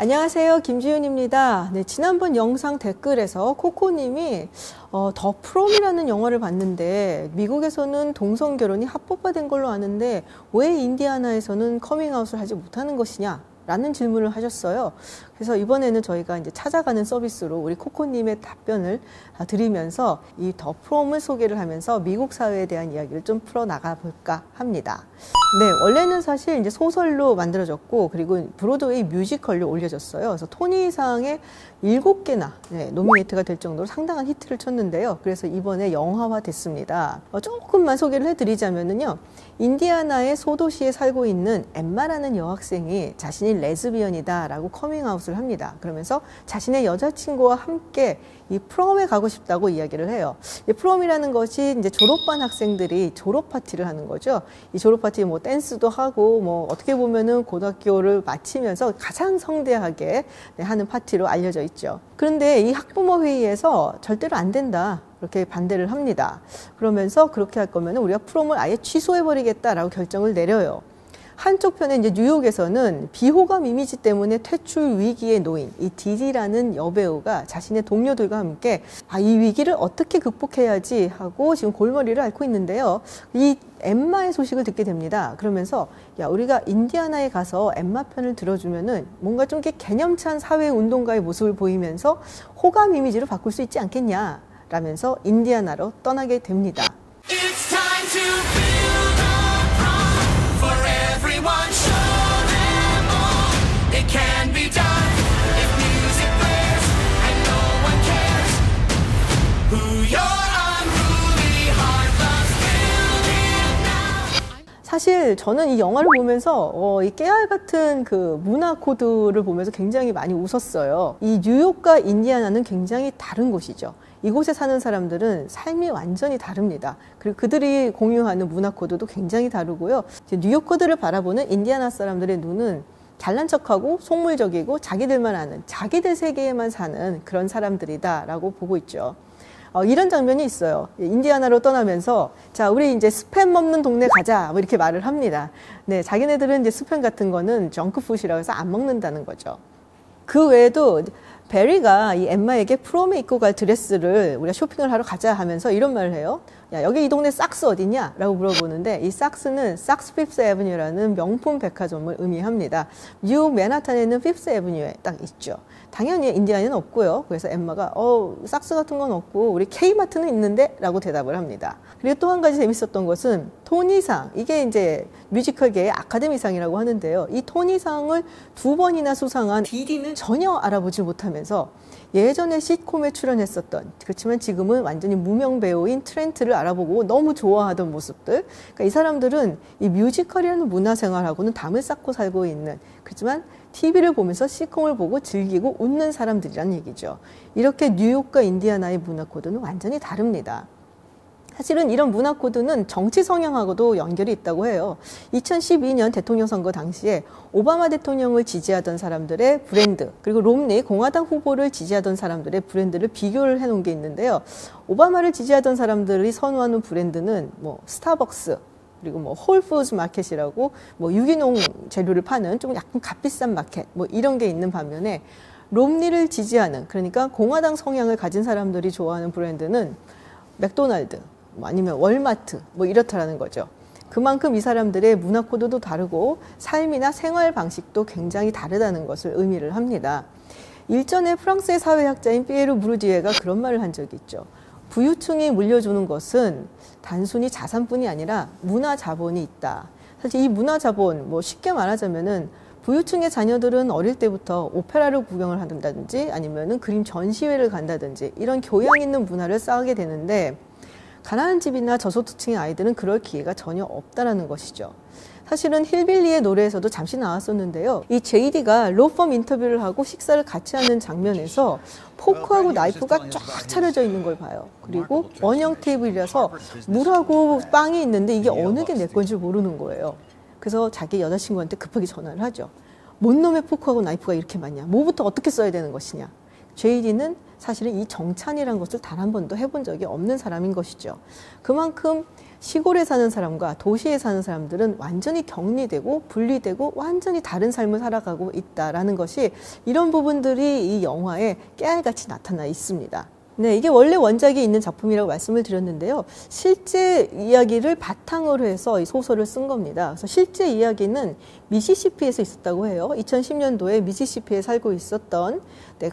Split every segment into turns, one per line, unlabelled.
안녕하세요, 김지윤입니다. 네, 지난번 영상 댓글에서 코코님이 더 프롬이라는 영화를 봤는데 미국에서는 동성 결혼이 합법화된 걸로 아는데 왜 인디아나에서는 커밍아웃을 하지 못하는 것이냐? 라는 질문을 하셨어요. 그래서 이번에는 저희가 이제 찾아가는 서비스로 우리 코코님의 답변을 드리면서 이 더 프롬을 소개를 하면서 미국 사회에 대한 이야기를 좀 풀어나가 볼까 합니다. 네, 원래는 사실 이제 소설로 만들어졌고 그리고 브로드웨이 뮤지컬로 올려졌어요. 그래서 토니상에 7개나 노미네이트가 될 정도로 상당한 히트를 쳤는데요. 그래서 이번에 영화화 됐습니다. 조금만 소개를 해드리자면요. 인디아나의 소도시에 살고 있는 엠마라는 여학생이 자신이 레즈비언이다 라고 커밍아웃을 합니다. 그러면서 자신의 여자친구와 함께 이 프롬에 가고 싶다고 이야기를 해요. 이 프롬이라는 것이 이제 졸업반 학생들이 졸업 파티를 하는 거죠. 이 졸업 파티 뭐 댄스도 하고 뭐 어떻게 보면은 고등학교를 마치면서 가장 성대하게 하는 파티로 알려져 있죠. 그런데 이 학부모 회의에서 절대로 안 된다. 그렇게 반대를 합니다. 그러면서 그렇게 할 거면 우리가 프롬을 아예 취소해버리겠다라고 결정을 내려요. 한쪽 편에 이제 뉴욕에서는 비호감 이미지 때문에 퇴출 위기에 놓인 이 디디라는 여배우가 자신의 동료들과 함께 이 위기를 어떻게 극복해야지 하고 지금 골머리를 앓고 있는데요. 이 엠마의 소식을 듣게 됩니다. 그러면서 야, 우리가 인디아나에 가서 엠마 편을 들어주면은 뭔가 좀 이렇게 개념찬 사회 운동가의 모습을 보이면서 호감 이미지로 바꿀 수 있지 않겠냐 라면서 인디아나로 떠나게 됩니다. 사실 저는 이 영화를 보면서 이 깨알 같은 그 문화 코드를 보면서 굉장히 많이 웃었어요. 이 뉴욕과 인디아나는 굉장히 다른 곳이죠. 이곳에 사는 사람들은 삶이 완전히 다릅니다. 그리고 그들이 공유하는 문화 코드도 굉장히 다르고요. 뉴욕 코드를 바라보는 인디아나 사람들의 눈은 잘난 척하고 속물적이고 자기들만 아는 자기들 세계에만 사는 그런 사람들이다라고 보고 있죠. 이런 장면이 있어요. 인디아나로 떠나면서 자, 우리 이제 스팸 없는 동네 가자 뭐 이렇게 말을 합니다. 네, 자기네들은 이제 스팸 같은 거는 정크푸드라고 해서 안 먹는다는 거죠. 그 외에도 베리가 이 엠마에게 프롬에 입고 갈 드레스를 우리가 쇼핑을 하러 가자 하면서 이런 말을 해요. 야, 여기 이 동네 삭스 어디냐? 라고 물어보는데 이 삭스는 삭스 피프스 애버뉴라는 명품 백화점을 의미합니다. 뉴욕 맨하탄에는 피프스 애버뉴에 딱 있죠. 당연히 인디아나는 없고요. 그래서 엠마가 삭스 같은 건 없고 우리 K마트는 있는데? 라고 대답을 합니다. 그리고 또 한 가지 재밌었던 것은 토니상, 이게 이제 뮤지컬계의 아카데미상이라고 하는데요. 이 토니상을 2번이나 수상한 디디는 전혀 알아보지 못하면서 예전에 시트콤에 출연했었던, 그렇지만 지금은 완전히 무명 배우인 트렌트를 알아보고 너무 좋아하던 모습들. 그러니까 이 사람들은 이 뮤지컬이라는 문화생활하고는 담을 쌓고 살고 있는, 그렇지만 TV를 보면서 시트콤을 보고 즐기고 웃는 사람들이란 얘기죠. 이렇게 뉴욕과 인디아나의 문화 코드는 완전히 다릅니다. 사실은 이런 문화 코드는 정치 성향하고도 연결이 있다고 해요. 2012년 대통령 선거 당시에 오바마 대통령을 지지하던 사람들의 브랜드, 그리고 롬니 공화당 후보를 지지하던 사람들의 브랜드를 비교를 해놓은 게 있는데요. 오바마를 지지하던 사람들이 선호하는 브랜드는 뭐 스타벅스, 그리고 뭐 홀푸드 마켓이라고 뭐 유기농 재료를 파는 좀 약간 값비싼 마켓 뭐 이런 게 있는 반면에 롬니를 지지하는, 그러니까 공화당 성향을 가진 사람들이 좋아하는 브랜드는 맥도날드 뭐 아니면 월마트 뭐 이렇다라는 거죠. 그만큼 이 사람들의 문화 코드도 다르고 삶이나 생활 방식도 굉장히 다르다는 것을 의미를 합니다. 일전에 프랑스의 사회학자인 피에르 무르디에가 그런 말을 한 적이 있죠. 부유층이 물려주는 것은 단순히 자산뿐이 아니라 문화 자본이 있다. 사실 이 문화 자본, 뭐 쉽게 말하자면은 부유층의 자녀들은 어릴 때부터 오페라를 구경을 한다든지 아니면은 그림 전시회를 간다든지 이런 교양 있는 문화를 쌓게 되는데 가난한 집이나 저소득층의 아이들은 그럴 기회가 전혀 없다라는 것이죠. 사실은 힐빌리의 노래에서도 잠시 나왔었는데요. 이 JD가 로펌 인터뷰를 하고 식사를 같이 하는 장면에서 포크하고 나이프가 쫙 차려져 있는 걸 봐요. 그리고 원형 테이블이라서 물하고 빵이 있는데 이게 어느 게 내 건지 모르는 거예요. 그래서 자기 여자친구한테 급하게 전화를 하죠. 뭔 놈의 포크하고 나이프가 이렇게 많냐? 뭐부터 어떻게 써야 되는 것이냐? JD는 사실은 이 정찬이라는 것을 단 한 번도 해본 적이 없는 사람인 것이죠. 그만큼 시골에 사는 사람과 도시에 사는 사람들은 완전히 격리되고 분리되고 완전히 다른 삶을 살아가고 있다라는 것이 이런 부분들이 이 영화에 깨알같이 나타나 있습니다. 네, 이게 원래 원작이 있는 작품이라고 말씀을 드렸는데요. 실제 이야기를 바탕으로 해서 이 소설을 쓴 겁니다. 그래서 실제 이야기는 미시시피에서 있었다고 해요. 2010년도에 미시시피에 살고 있었던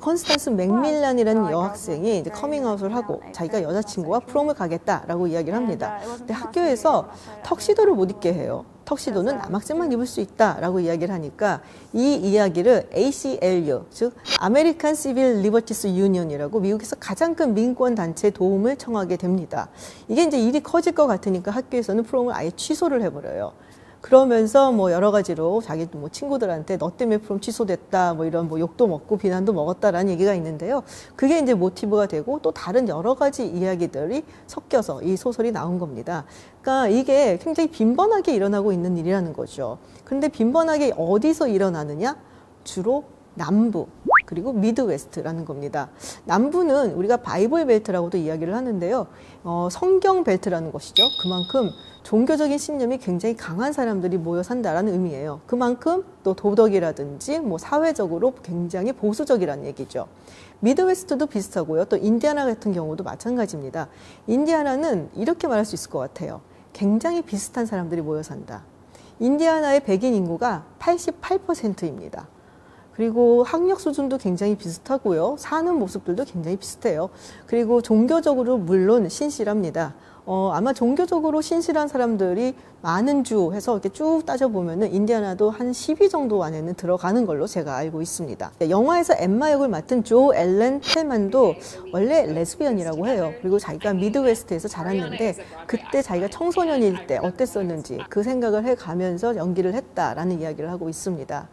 컨스탄스 맥밀란이라는 여학생이 이제 커밍아웃을 하고 자기가 여자친구와 프롬을 가겠다라고 이야기를 합니다. 근데 학교에서 턱시도를 못 입게 해요. 턱시도는 남학생만 입을 수 있다라고 이야기를 하니까 이 이야기를 ACLU, 즉 아메리칸 시빌 리버티스 유니언이라고 미국에서 가장 큰 민권 단체의 도움을 청하게 됩니다. 이게 이제 일이 커질 것 같으니까 학교에서는 프롬을 아예 취소를 해버려요. 그러면서 뭐 여러 가지로 자기 뭐 친구들한테 너 때문에 프롬 취소됐다 뭐 이런 뭐 욕도 먹고 비난도 먹었다라는 얘기가 있는데요. 그게 이제 모티브가 되고 또 다른 여러 가지 이야기들이 섞여서 이 소설이 나온 겁니다. 그러니까 이게 굉장히 빈번하게 일어나고 있는 일이라는 거죠. 그런데 빈번하게 어디서 일어나느냐? 주로 남부 그리고 미드웨스트라는 겁니다. 남부는 우리가 바이블 벨트라고도 이야기를 하는데요. 성경 벨트라는 것이죠. 그만큼 종교적인 신념이 굉장히 강한 사람들이 모여 산다라는 의미예요. 그만큼 또 도덕이라든지 뭐 사회적으로 굉장히 보수적이라는 얘기죠. 미드웨스트도 비슷하고요. 또 인디아나 같은 경우도 마찬가지입니다. 인디아나는 이렇게 말할 수 있을 것 같아요. 굉장히 비슷한 사람들이 모여 산다. 인디아나의 백인 인구가 88%입니다. 그리고 학력 수준도 굉장히 비슷하고요. 사는 모습들도 굉장히 비슷해요. 그리고 종교적으로 물론 신실합니다. 아마 종교적으로 신실한 사람들이 많은 주 해서 이렇게 쭉 따져보면은 인디아나도 한 10위 정도 안에는 들어가는 걸로 제가 알고 있습니다. 영화에서 엠마 역을 맡은 조 엘렌 텔만도 원래 레즈비언이라고 해요. 그리고 자기가 미드웨스트에서 자랐는데 그때 자기가 청소년일 때 어땠었는지 그 생각을 해가면서 연기를 했다라는 이야기를 하고 있습니다.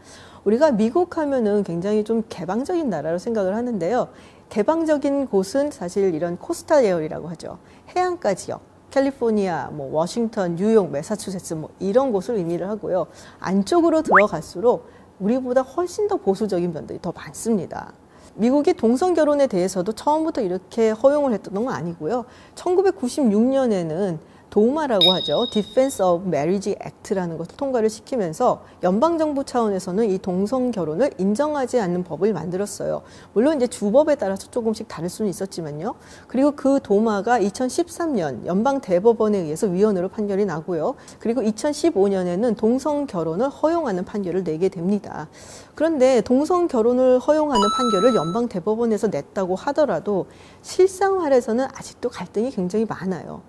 우리가 미국 하면은 굉장히 좀 개방적인 나라로 생각을 하는데요. 개방적인 곳은 사실 이런 코스탈 에어리라고 하죠. 해안가 지역, 캘리포니아, 뭐 워싱턴, 뉴욕, 매사추세츠 뭐 이런 곳을 의미를 하고요. 안쪽으로 들어갈수록 우리보다 훨씬 더 보수적인 면들이 더 많습니다. 미국이 동성 결혼에 대해서도 처음부터 이렇게 허용을 했던 건 아니고요. 1996년에는 도마라고 하죠. Defense of Marriage Act라는 것을 통과를 시키면서 연방정부 차원에서는 이 동성 결혼을 인정하지 않는 법을 만들었어요. 물론 이제 주법에 따라서 조금씩 다를 수는 있었지만요. 그리고 그 도마가 2013년 연방대법원에 의해서 위헌으로 판결이 나고요. 그리고 2015년에는 동성 결혼을 허용하는 판결을 내게 됩니다. 그런데 동성 결혼을 허용하는 판결을 연방대법원에서 냈다고 하더라도 실생활에서는 아직도 갈등이 굉장히 많아요.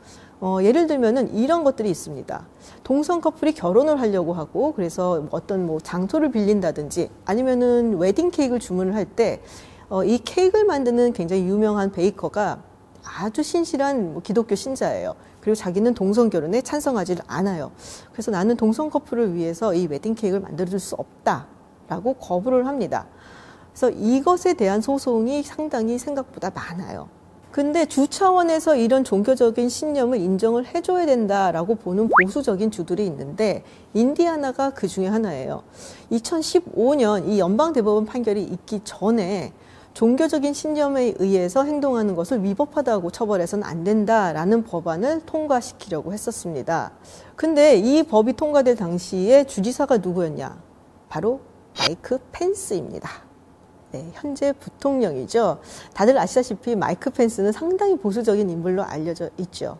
예를 들면은 이런 것들이 있습니다. 동성 커플이 결혼을 하려고 하고 그래서 어떤 뭐 장소를 빌린다든지 아니면은 웨딩 케이크를 주문을 할 때 이 케이크를 만드는 굉장히 유명한 베이커가 아주 신실한 뭐 기독교 신자예요. 그리고 자기는 동성 결혼에 찬성하지 않아요. 그래서 나는 동성 커플을 위해서 이 웨딩 케이크를 만들어줄 수 없다라고 거부를 합니다. 그래서 이것에 대한 소송이 상당히 생각보다 많아요. 근데 주 차원에서 이런 종교적인 신념을 인정을 해줘야 된다라고 보는 보수적인 주들이 있는데 인디아나가 그 중에 하나예요. 2015년 이 연방대법원 판결이 있기 전에 종교적인 신념에 의해서 행동하는 것을 위법하다고 처벌해서는 안 된다라는 법안을 통과시키려고 했었습니다. 근데 이 법이 통과될 당시에 주지사가 누구였냐? 바로 마이크 펜스입니다. 네, 현재 부통령이죠. 다들 아시다시피 마이크 펜스는 상당히 보수적인 인물로 알려져 있죠.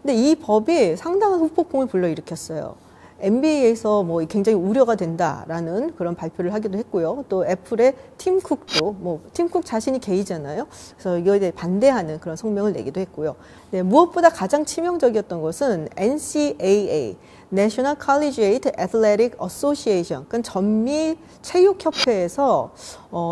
근데 이 법이 상당한 후폭풍을 불러일으켰어요. NBA에서 뭐 굉장히 우려가 된다라는 그런 발표를 하기도 했고요. 또 애플의 팀 쿡도 팀 쿡 자신이 게이잖아요. 그래서 이거에 대해 반대하는 그런 성명을 내기도 했고요. 네, 무엇보다 가장 치명적이었던 것은 NCAA, National Collegiate Athletic Association, 그러니까 전미 체육협회에서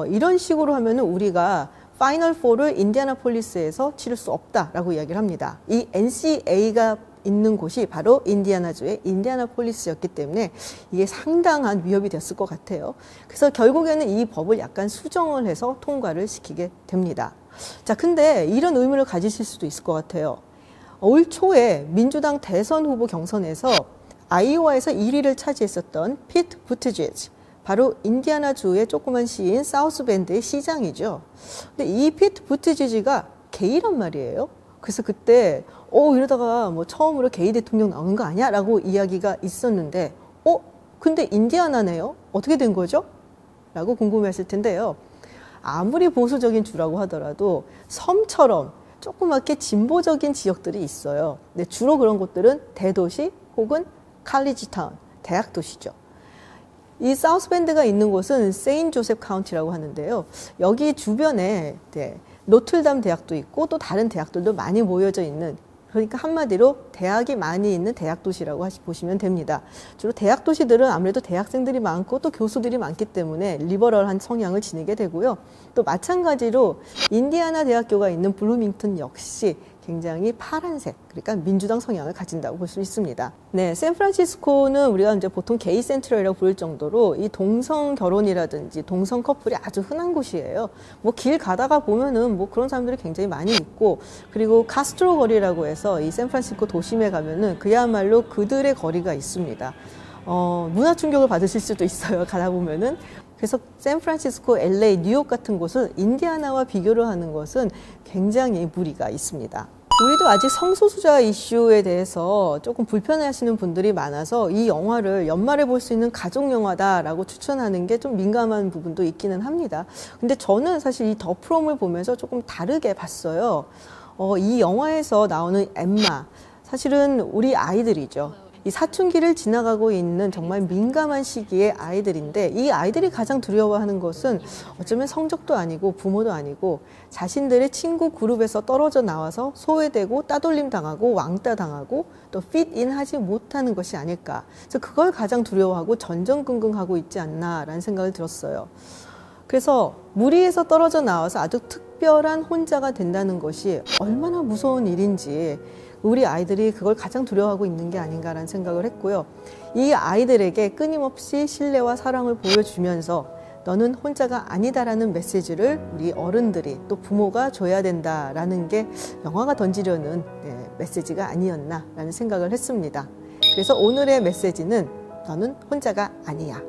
이런 식으로 하면은 우리가 파이널 4를 인디애나폴리스에서 치를 수 없다라고 이야기를 합니다. 이 NCAA가 있는 곳이 바로 인디애나주의 인디애나폴리스였기 때문에 이게 상당한 위협이 됐을 것 같아요. 그래서 결국에는 이 법을 약간 수정을 해서 통과를 시키게 됩니다. 자, 근데 이런 의문을 가지실 수도 있을 것 같아요. 올 초에 민주당 대선 후보 경선에서 아이오와에서 1위를 차지했었던 피트 부티지지, 바로 인디애나주의 조그만 시인 사우스밴드의 시장이죠. 근데 이 피트 부티지지가 게이란 말이에요. 그래서 그때 이러다가 뭐 처음으로 게이 대통령 나오는 거 아니야? 라고 이야기가 있었는데 근데 인디아나네요? 어떻게 된 거죠? 라고 궁금해하실 텐데요. 아무리 보수적인 주라고 하더라도 섬처럼 조그맣게 진보적인 지역들이 있어요. 근데 주로 그런 곳들은 대도시 혹은 칼리지 타운, 대학 도시죠. 이 사우스밴드가 있는 곳은 세인 조셉 카운티라고 하는데요. 여기 주변에 노틀담 대학도 있고 또 다른 대학들도 많이 모여져 있는, 그러니까 한마디로 대학이 많이 있는 대학 도시라고 보시면 됩니다. 주로 대학 도시들은 아무래도 대학생들이 많고 또 교수들이 많기 때문에 리버럴한 성향을 지니게 되고요. 또 마찬가지로 인디아나 대학교가 있는 블루밍턴 역시 굉장히 파란색, 그러니까 민주당 성향을 가진다고 볼 수 있습니다. 네, 샌프란시스코는 우리가 이제 보통 게이 센트럴이라고 부를 정도로 이 동성 결혼이라든지 동성 커플이 아주 흔한 곳이에요. 뭐 길 가다가 보면은 뭐 그런 사람들이 굉장히 많이 있고, 그리고 카스트로 거리라고 해서 이 샌프란시스코 도심에 가면은 그야말로 그들의 거리가 있습니다. 문화 충격을 받으실 수도 있어요, 가다 보면은. 그래서 샌프란시스코, LA, 뉴욕 같은 곳은 인디아나와 비교를 하는 것은 굉장히 무리가 있습니다. 우리도 아직 성소수자 이슈에 대해서 조금 불편해하시는 분들이 많아서 이 영화를 연말에 볼 수 있는 가족 영화다라고 추천하는 게 좀 민감한 부분도 있기는 합니다. 근데 저는 사실 이 더 프롬을 보면서 조금 다르게 봤어요. 이 영화에서 나오는 엠마, 사실은 우리 아이들이죠. 이 사춘기를 지나가고 있는 정말 민감한 시기의 아이들인데, 이 아이들이 가장 두려워하는 것은 어쩌면 성적도 아니고 부모도 아니고 자신들의 친구 그룹에서 떨어져 나와서 소외되고 따돌림 당하고 왕따 당하고 또 핏인 하지 못하는 것이 아닐까. 그래서 그걸 가장 두려워하고 전전긍긍하고 있지 않나라는 생각을 들었어요. 그래서 무리에서 떨어져 나와서 아주 특별한 혼자가 된다는 것이 얼마나 무서운 일인지 우리 아이들이 그걸 가장 두려워하고 있는 게 아닌가라는 생각을 했고요. 이 아이들에게 끊임없이 신뢰와 사랑을 보여주면서 너는 혼자가 아니다라는 메시지를 우리 어른들이 또 부모가 줘야 된다라는 게 영화가 던지려는 메시지가 아니었나라는 생각을 했습니다. 그래서 오늘의 메시지는 너는 혼자가 아니야.